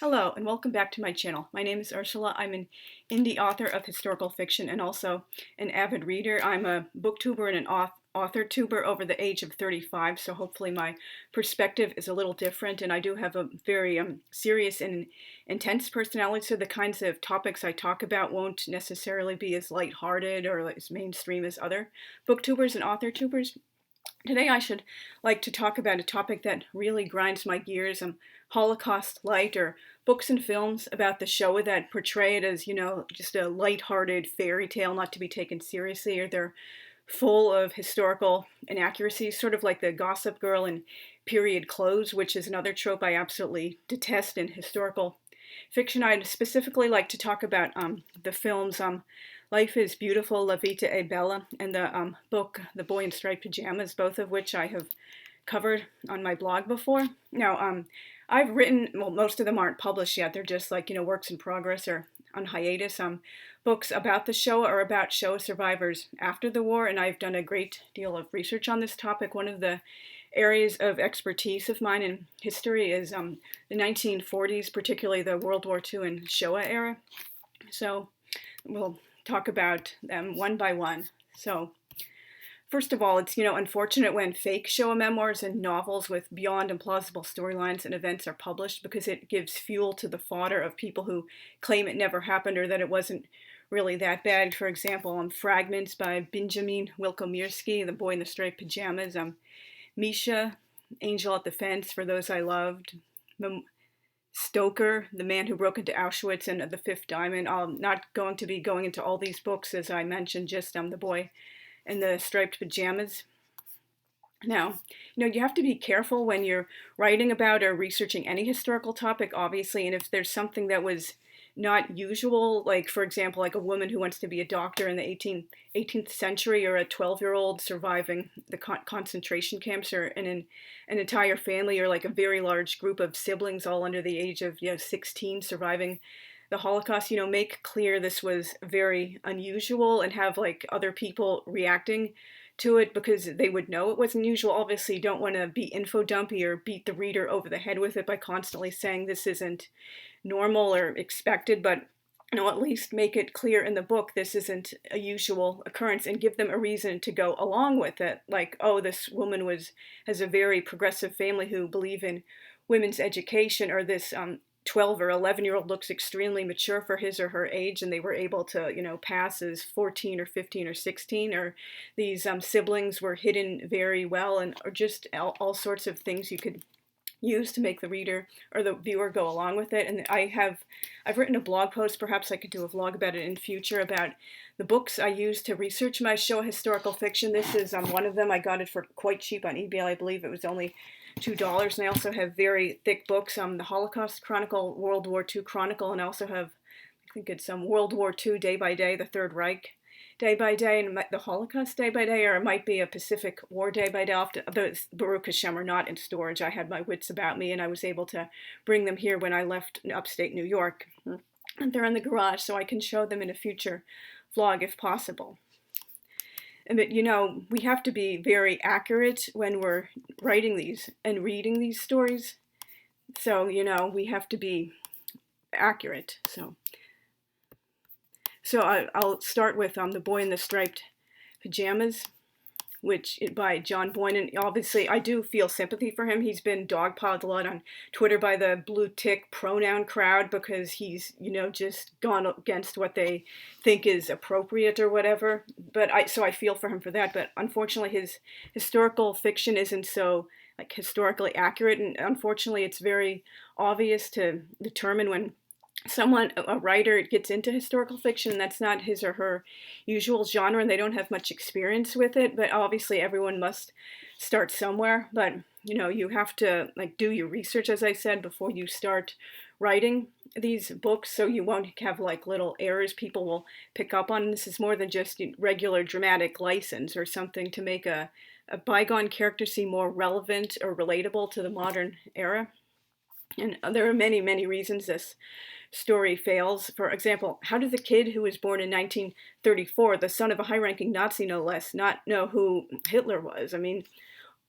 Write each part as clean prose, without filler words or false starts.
Hello and welcome back to my channel. My name is Ursula. I'm an indie author of historical fiction and also an avid reader. I'm a booktuber and an author tuber over the age of 35, so hopefully my perspective is a little different, and I do have a very serious and intense personality, so the kinds of topics I talk about won't necessarily be as lighthearted or as mainstream as other booktubers and author tubers. Today I should like to talk about a topic that really grinds my gears, Holocaust light, or books and films about the Shoah that portray it as, just a light-hearted fairy tale not to be taken seriously, or they're full of historical inaccuracies, sort of like the Gossip Girl in period clothes, which is another trope I absolutely detest in historical fiction. I'd specifically like to talk about the films Life is Beautiful, La Vita è Bella, and the book The Boy in Striped Pajamas, both of which I have covered on my blog before. Now, I've written, well, most of them aren't published yet. They're just like, works in progress or on hiatus. Books about the Shoah or about Shoah survivors after the war, and I've done a great deal of research on this topic. One of the areas of expertise of mine in history is the 1940s, particularly the World War II and Shoah era. So we'll talk about them one by one. So first of all, it's, unfortunate when fake Shoah memoirs and novels with beyond implausible storylines and events are published, because it gives fuel to the fodder of people who claim it never happened or that it wasn't really that bad. For example, Fragments by Benjamin Wilkomirski, The Boy in the Striped Pajamas, Misha, Angel at the Fence, For Those I Loved, Stoker, The Man Who Broke into Auschwitz, and The Fifth Diamond. I'm not going to be going into all these books, as I mentioned, just The Boy in the Striped Pajamas. Now, you have to be careful when you're writing about or researching any historical topic, obviously, and if there's something that was not usual, like, for example, like a woman who wants to be a doctor in the 18th century, or a 12-year-old surviving the concentration camps, or an entire family, or like a very large group of siblings all under the age of 16 surviving the Holocaust, make clear this was very unusual and have like other people reacting to it, because they would know it was unusual. Obviously, you don't want to be info dumpy or beat the reader over the head with it by constantly saying this isn't normal or expected, but at least make it clear in the book this isn't a usual occurrence, and give them a reason to go along with it. Like, oh, this woman has a very progressive family who believe in women's education, or this 12 or 11-year-old looks extremely mature for his or her age, and they were able to, pass as 14 or 15 or 16, or these siblings were hidden very well, and or just all sorts of things you could use to make the reader or the viewer go along with it. And I've written a blog post, perhaps I could do a vlog about it in future, about the books I use to research my Shoah historical fiction. This is one of them. I got it for quite cheap on eBay. I believe it was only $2. And I also have very thick books, the Holocaust Chronicle, World War II Chronicle, and I also have, I think it's World War II Day by Day, the Third Reich Day by Day, and the Holocaust Day by Day, or it might be a Pacific War Day by Day. Those, Baruch Hashem, are not in storage. I had my wits about me, and I was able to bring them here when I left upstate New York. And they're in the garage, so I can show them in a future vlog if possible. But, we have to be very accurate when we're writing these and reading these stories. So, we have to be accurate. So I'll start with The Boy in the Striped Pajamas, which by John Boyne. And obviously, I do feel sympathy for him. He's been dogpiled a lot on Twitter by the blue tick pronoun crowd, because he's, just gone against what they think is appropriate or whatever. So I feel for him for that. But unfortunately, his historical fiction isn't so like historically accurate, and unfortunately, it's very obvious to determine when a writer gets into historical fiction, that's not his or her usual genre, and they don't have much experience with it. But obviously everyone must start somewhere. But you have to do your research, as I said, before you start writing these books, so you won't have little errors people will pick up on. This is more than just regular dramatic license or something to make a bygone character seem more relevant or relatable to the modern era. And there are many, many reasons this story fails. For example, how did the kid who was born in 1934, the son of a high-ranking Nazi no less, not know who Hitler was? I mean,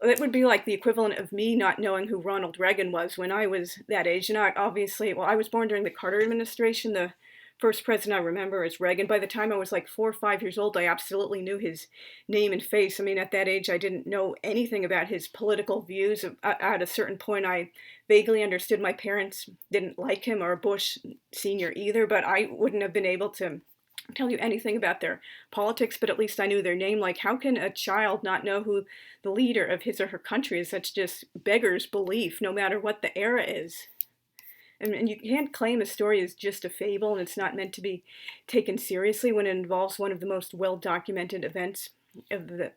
It would be like the equivalent of me not knowing who Ronald Reagan was when I was that age. And I obviously, well, I was born during the Carter administration. The first president I remember is Reagan. By the time I was like 4 or 5 years old, I absolutely knew his name and face. I mean, at that age, I didn't know anything about his political views. At a certain point, I vaguely understood my parents didn't like him, or Bush Sr. either, but I wouldn't have been able to tell you anything about their politics, but at least I knew their name. Like, how can a child not know who the leader of his or her country is? That's just beggars belief, no matter what the era is. And you can't claim a story is just a fable and it's not meant to be taken seriously when it involves one of the most well-documented events of the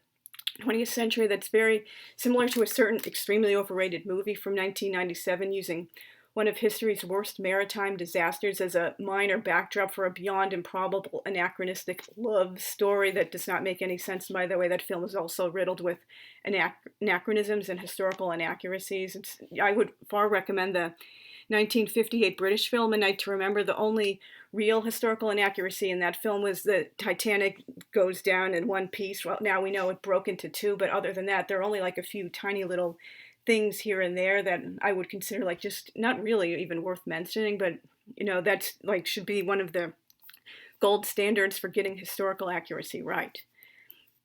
20th century. That's very similar to a certain extremely overrated movie from 1997 using one of history's worst maritime disasters as a minor backdrop for a beyond improbable anachronistic love story that does not make any sense. By the way, that film is also riddled with anachronisms and historical inaccuracies. I would far recommend the 1958 British film A Night to Remember. The only real historical inaccuracy in that film was the Titanic goes down in one piece. Well, now we know it broke into two, but other than that, there are only like a few tiny little things here and there that I would consider like just not really even worth mentioning, but that's like should be one of the gold standards for getting historical accuracy right.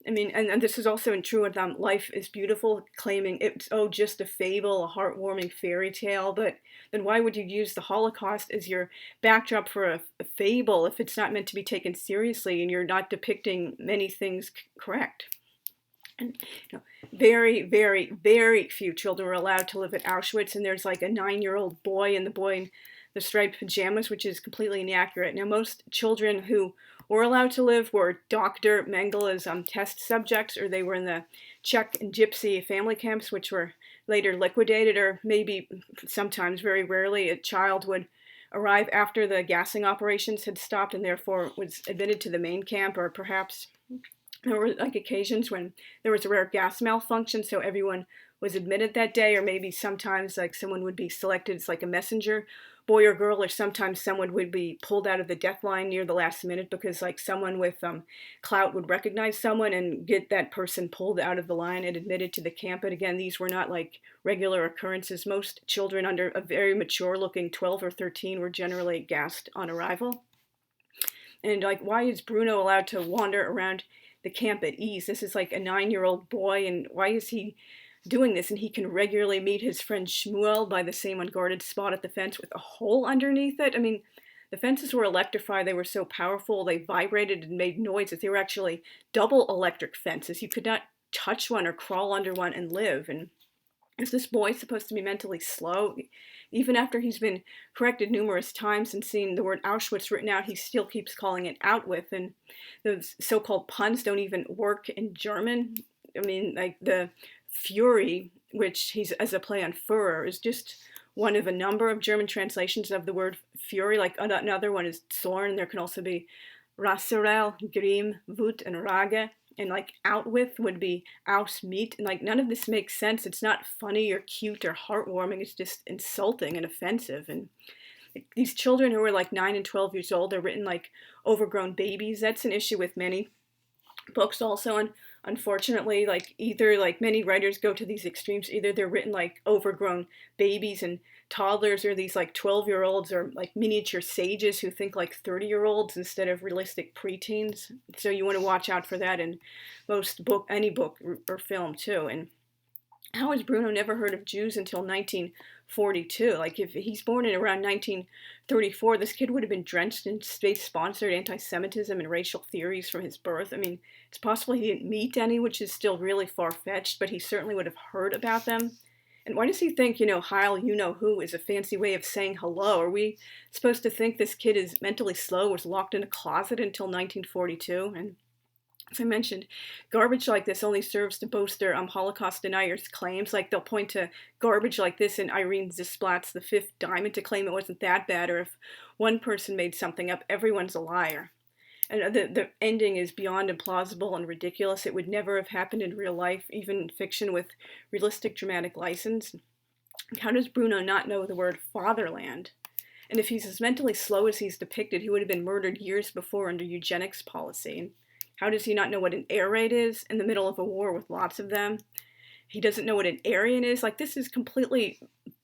I mean, and this is also true with Life is Beautiful, claiming it's, just a fable, a heartwarming fairy tale. But then why would you use the Holocaust as your backdrop for a fable if it's not meant to be taken seriously and you're not depicting many things correct? And very, very, very few children were allowed to live at Auschwitz, and there's like a 9-year-old boy and the boy in the striped pajamas, which is completely inaccurate. Now, most children who were allowed to live were Dr. Mengele's test subjects, or they were in the Czech and Gypsy family camps, which were later liquidated, or maybe sometimes, very rarely, a child would arrive after the gassing operations had stopped and therefore was admitted to the main camp, or perhaps there were like occasions when there was a rare gas malfunction, so everyone was admitted that day, or maybe sometimes like someone would be selected as like a messenger boy or girl, or sometimes someone would be pulled out of the death line near the last minute because like someone with clout would recognize someone and get that person pulled out of the line and admitted to the camp. But again, these were not like regular occurrences. Most children under a very mature looking 12 or 13 were generally gassed on arrival. And like, why is Bruno allowed to wander around the camp at ease? This is like a 9-year-old boy, and why is he doing this? And he can regularly meet his friend Shmuel by the same unguarded spot at the fence with a hole underneath it. I mean, the fences were electrified. They were so powerful. They vibrated and made noises. They were actually double electric fences. You could not touch one or crawl under one and live. And is this boy supposed to be mentally slow? Even after he's been corrected numerous times and seen the word Auschwitz written out, he still keeps calling it out with. And those so-called puns don't even work in German. I mean, like the Fury, which he's as a play on Führer, is just one of a number of German translations of the word fury. Like another one is Zorn. There can also be Rasserel, Grimm, Wut, and Rage. And like out with would be aus mit. And like none of this makes sense. It's not funny or cute or heartwarming. It's just insulting and offensive. And these children who are like 9 and 12 years old, they're written like overgrown babies. That's an issue with many books also. And unfortunately, like either like many writers go to these extremes. Either they're written like overgrown babies and toddlers, or these like 12-year-olds or like miniature sages who think like 30-year-olds instead of realistic preteens. So you want to watch out for that in any book or film too. And how has Bruno never heard of Jews until 1942? Like if he's born in around 1934, this kid would have been drenched in state-sponsored anti-Semitism and racial theories from his birth. I mean, it's possible he didn't meet any, which is still really far-fetched, but he certainly would have heard about them. And why does he think, Heil, you-know-who is a fancy way of saying hello? Are we supposed to think this kid is mentally slow, was locked in a closet until 1942? And as I mentioned, garbage like this only serves to bolster Holocaust deniers' claims. Like they'll point to garbage like this in Irene Zisplat's The Fifth Diamond to claim it wasn't that bad, or if one person made something up, everyone's a liar. And the ending is beyond implausible and ridiculous. It would never have happened in real life, even in fiction with realistic dramatic license. How does Bruno not know the word fatherland? And if he's as mentally slow as he's depicted, he would have been murdered years before under eugenics policy. And how does he not know what an air raid is in the middle of a war with lots of them? he doesn't know what an Aryan is. Like, this is completely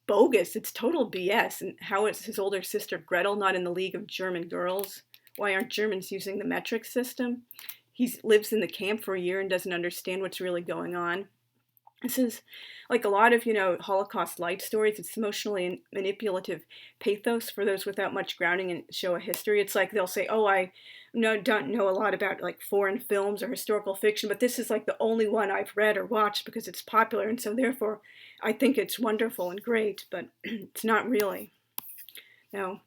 bogus. It's total BS. And how is his older sister Gretel not in the League of German Girls? Why aren't Germans using the metric system? He lives in the camp for a year and doesn't understand what's really going on. This is like a lot of, Holocaust light stories. It's emotionally manipulative pathos for those without much grounding in Shoah history. It's like they'll say, "Oh, I don't know a lot about like foreign films or historical fiction, but this is like the only one I've read or watched because it's popular, and so therefore I think it's wonderful and great." But it's not really. No,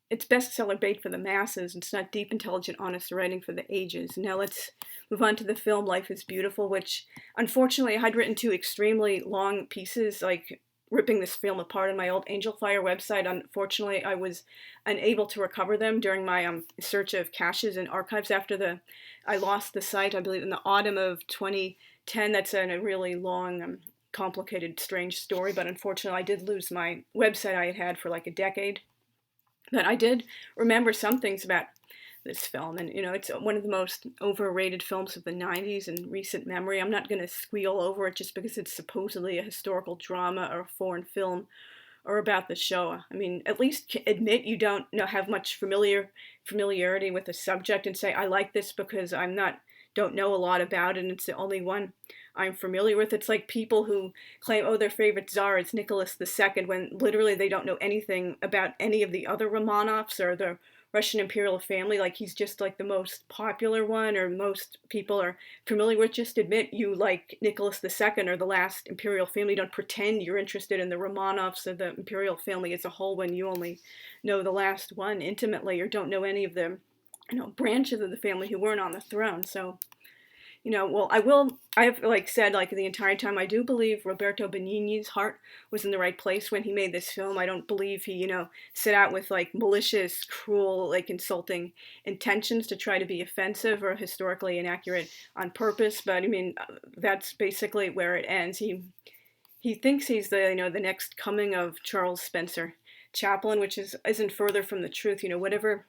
it's bestseller bait for the masses. It's not deep, intelligent, honest writing for the ages. Now let's move on to the film Life is Beautiful, which unfortunately I had written two extremely long pieces, like ripping this film apart on my old Angel Fire website. Unfortunately, I was unable to recover them during my search of caches and archives after I lost the site, I believe, in the autumn of 2010. That's a really long, complicated, strange story, but unfortunately I did lose my website I had had for like a decade. But I did remember some things about this film, and it's one of the most overrated films of the 90s in recent memory. I'm not going to squeal over it just because it's supposedly a historical drama or a foreign film or about the Shoah. I mean, at least admit you don't have much familiarity with the subject and say, I like this because don't know a lot about it and it's the only one I'm familiar with. It's like people who claim, oh, their favorite czar is Nicholas II, when literally they don't know anything about any of the other Romanovs or the Russian imperial family. Like, he's just like the most popular one, or most people are familiar with. Just admit you like Nicholas II or the last imperial family. Don't pretend you're interested in the Romanovs or the imperial family as a whole when you only know the last one intimately, or don't know any of the branches of the family who weren't on the throne. So well, I have said the entire time, I do believe Roberto Benigni's heart was in the right place when he made this film. I don't believe he, set out with malicious, cruel, insulting intentions to try to be offensive or historically inaccurate on purpose. But I mean, that's basically where it ends. He thinks he's the next coming of Charles Spencer Chaplin, which isn't further from the truth. Whatever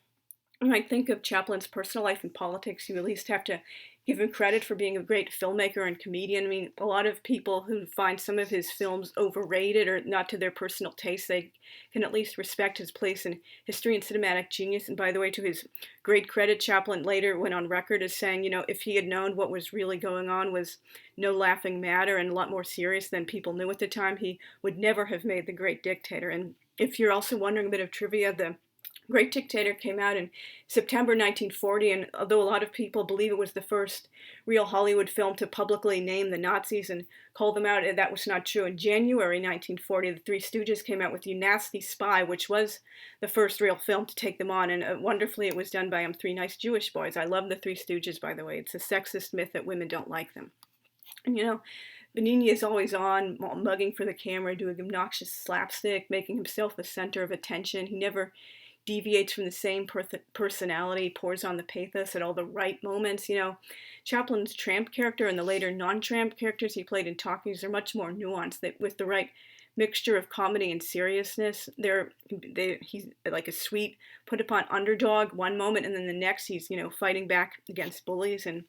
you might think of Chaplin's personal life and politics, you at least have to give him credit for being a great filmmaker and comedian. I mean, a lot of people who find some of his films overrated or not to their personal taste, they can at least respect his place in history and cinematic genius. And by the way, to his great credit, Chaplin later went on record as saying, if he had known what was really going on was no laughing matter and a lot more serious than people knew at the time, he would never have made The Great Dictator. And if you're also wondering a bit of trivia, the Great Dictator came out in September 1940, and although a lot of people believe it was the first real Hollywood film to publicly name the Nazis and call them out, that was not true. In January 1940, the Three Stooges came out with You Nasty Spy, which was the first real film to take them on, and wonderfully it was done by three nice Jewish boys. I love the Three Stooges, by the way. It's a sexist myth that women don't like them. And Benigni is always on, mugging for the camera, doing obnoxious slapstick, making himself the center of attention. He never deviates from the same personality, pours on the pathos at all the right moments. Chaplin's tramp character and the later non-tramp characters he played in Talkies are much more nuanced. With the right mixture of comedy and seriousness, he's like a sweet, put-upon underdog one moment, and then the next he's fighting back against bullies. And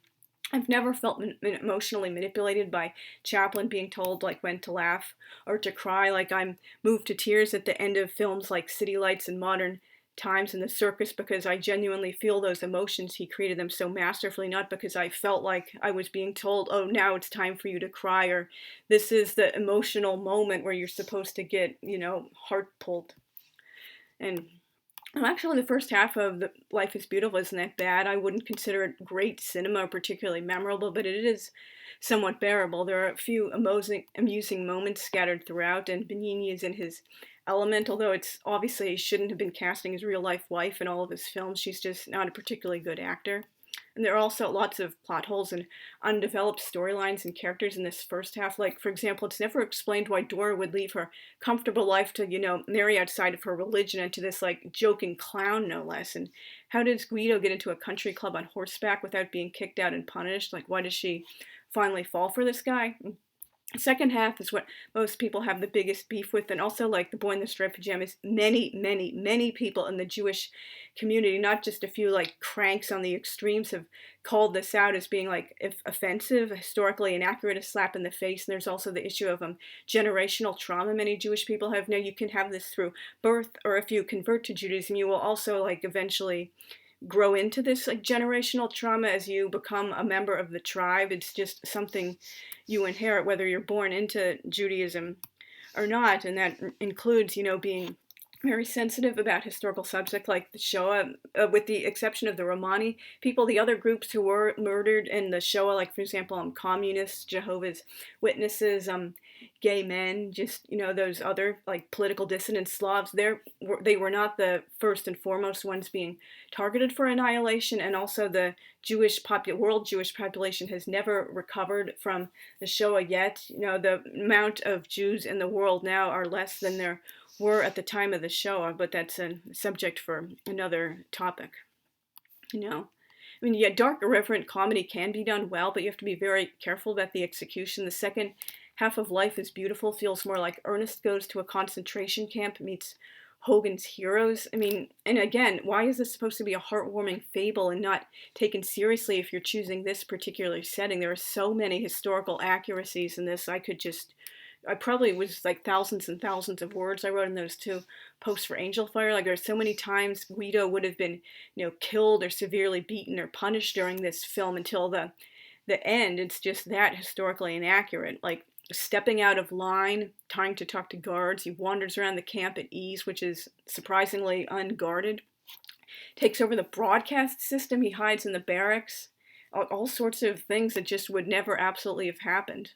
I've never felt emotionally manipulated by Chaplin being told when to laugh or to cry. I'm moved to tears at the end of films like City Lights and Modern Times and The Circus, because I genuinely feel those emotions. He created them so masterfully, not because I felt like I was being told, oh, now it's time for you to cry, or this is the emotional moment where you're supposed to get, heart pulled. And actually, the first half of Life is Beautiful isn't that bad. I wouldn't consider it great cinema or particularly memorable, but it is somewhat bearable. There are a few amusing moments scattered throughout, and Benigni is in his element, although it's obviously he shouldn't have been casting his real-life wife in all of his films. She's just not a particularly good actor. And there are also lots of plot holes and undeveloped storylines and characters in this first half. For example, it's never explained why Dora would leave her comfortable life to, marry outside of her religion and to this, joking clown, no less. And how does Guido get into a country club on horseback without being kicked out and punished? Why does she finally fall for this guy? Second half is what most people have the biggest beef with, and also like the boy in the striped pajamas, many people in the Jewish community, not just a few like cranks on the extremes, have called this out as being like offensive, historically inaccurate, a slap in the face. And there's also the issue of generational trauma many Jewish people have. Now you can have this through birth, or if you convert to Judaism, you will also like eventually grow into this like generational trauma as you become a member of the tribe. It's just something you inherit whether you're born into Judaism or not, and that includes, being very sensitive about historical subjects like the Shoah, with the exception of the Romani people. The other groups who were murdered in the Shoah, like for example, communists, Jehovah's Witnesses, gay men, just those other like political dissident Slavs, they were not the first and foremost ones being targeted for annihilation. And also the world Jewish population has never recovered from the Shoah yet. The amount of Jews in the world now are less than there were at the time of the Shoah, but that's a subject for another topic. Yeah, dark, irreverent comedy can be done well, but you have to be very careful about the execution. The second half of Life is Beautiful feels more like Ernest Goes to a Concentration Camp meets Hogan's Heroes. And again, why is this supposed to be a heartwarming fable and not taken seriously if you're choosing this particular setting? There are so many historical accuracies in this. I probably was like thousands and thousands of words I wrote in those two posts for Angel Fire. Like there's so many times Guido would have been, killed or severely beaten or punished during this film until the end. It's just that historically inaccurate. Like stepping out of line, trying to talk to guards. He wanders around the camp at ease, which is surprisingly unguarded. Takes over the broadcast system. He hides in the barracks. All sorts of things that just would never absolutely have happened.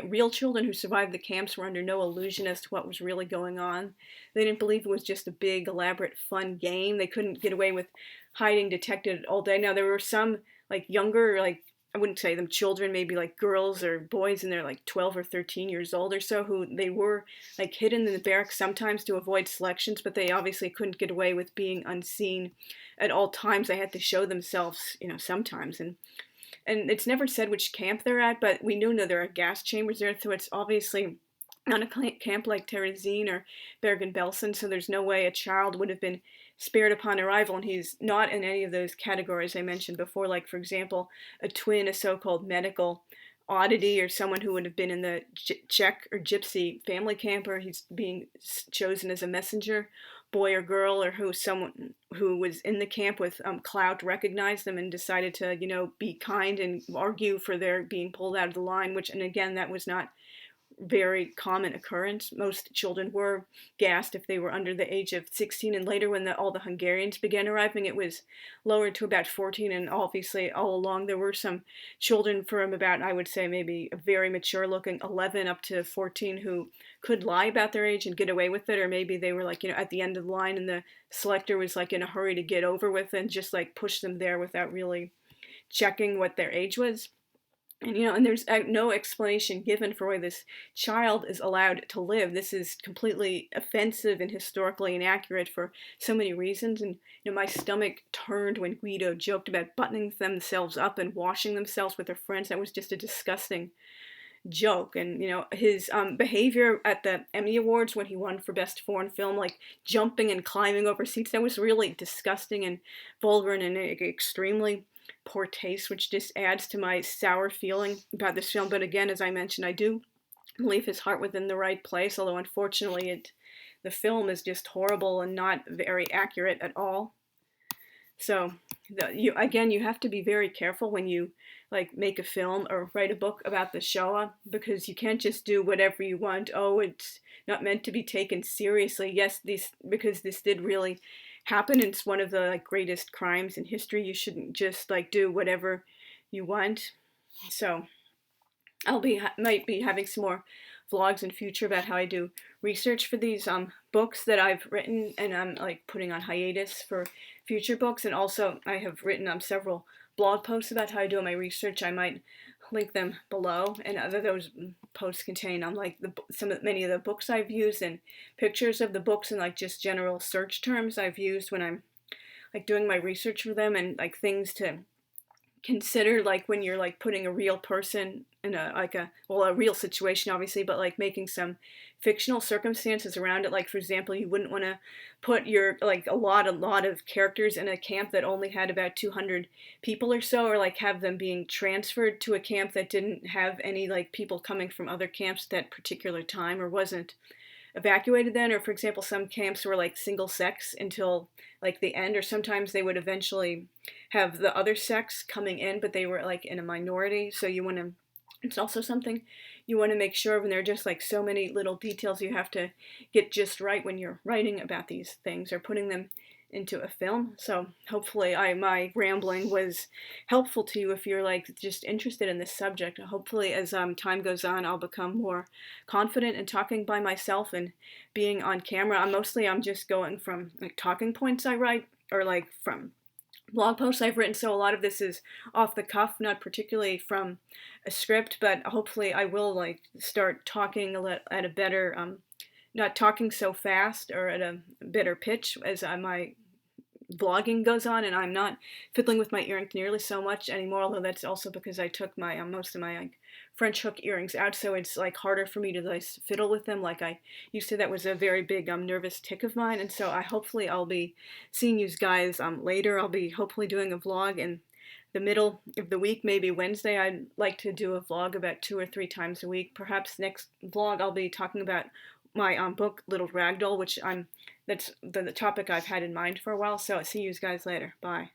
Real children who survived the camps were under no illusion as to what was really going on. They didn't believe it was just a big, elaborate, fun game. They couldn't get away with hiding detected all day. Now, there were some, like, younger, like, I wouldn't say them children, maybe, like, girls or boys, and they're, like, 12 or 13 years old or so, who they were, like, hidden in the barracks sometimes to avoid selections, but they obviously couldn't get away with being unseen at all times. They had to show themselves, sometimes, and it's never said which camp they're at, but we do know there are gas chambers there, so it's obviously not a camp like Terezin or Bergen-Belsen, so there's no way a child would have been spared upon arrival, and he's not in any of those categories I mentioned before, like, for example, a twin, a so-called medical oddity, or someone who would have been in the Czech or Gypsy family camp, or he's being chosen as a messenger boy or girl, or someone who was in the camp with clout recognized them and decided to be kind and argue for their being pulled out of the line, and again, that was not very common occurrence. Most children were gassed if they were under the age of 16, and later when all the Hungarians began arriving, it was lowered to about 14, and obviously all along there were some children from about, I would say, maybe a very mature looking 11 up to 14 who could lie about their age and get away with it, or maybe they were like, at the end of the line and the selector was like in a hurry to get over with and just like push them there without really checking what their age was. And there's no explanation given for why this child is allowed to live. This is completely offensive and historically inaccurate for so many reasons. And my stomach turned when Guido joked about buttoning themselves up and washing themselves with their friends. That was just a disgusting joke. And his behavior at the Emmy Awards when he won for Best Foreign Film, like jumping and climbing over seats, that was really disgusting and vulgar and extremely poor taste, which just adds to my sour feeling about this film. But again, as I mentioned, I do believe his heart was in the right place, although unfortunately the film is just horrible and not very accurate at all. So you have to be very careful when you like make a film or write a book about the Shoah, because you can't just do whatever you want. Oh, it's not meant to be taken seriously. Yes, because this did really happen. It's one of the greatest crimes in history. You shouldn't just do whatever you want. So might be having some more vlogs in future about how I do research for these books that I've written, and I'm putting on hiatus for future books. And also I have written several blog posts about how I do my research. I might link them below, and those posts contain many of the books I've used and pictures of the books and just general search terms I've used when I'm doing my research for them, and things to consider like when you're like putting a real person in a like a well a real situation obviously, but like making some fictional circumstances around it. Like for example, you wouldn't want to put your like a lot of characters in a camp that only had about 200 people or so, or like have them being transferred to a camp that didn't have any like people coming from other camps at that particular time, or wasn't evacuated then. Or for example, some camps were like single sex until like the end, or sometimes they would eventually have the other sex coming in, but they were like in a minority. So you want to, it's also something you want to make sure of. And there are just like so many little details you have to get just right when you're writing about these things or putting them into a film. So hopefully my rambling was helpful to you if you're like just interested in this subject. Hopefully as time goes on, I'll become more confident in talking by myself and being on camera. I'm just going from like talking points I write, or like from blog posts I've written, so a lot of this is off the cuff, not particularly from a script, but hopefully I will like start talking at a better not talking so fast or at a better pitch as my vlogging goes on, and I'm not fiddling with my earrings nearly so much anymore, although that's also because I took my most of my like French hook earrings out, so it's like harder for me to like fiddle with them like I used to. That was a very big nervous tick of mine. And so hopefully I'll be seeing you guys later. I'll be hopefully doing a vlog in the middle of the week, maybe Wednesday. I'd like to do a vlog about 2 or 3 times a week. Perhaps next vlog I'll be talking about my book Little Ragdoll, which that's the topic I've had in mind for a while. So I'll see you guys later. Bye.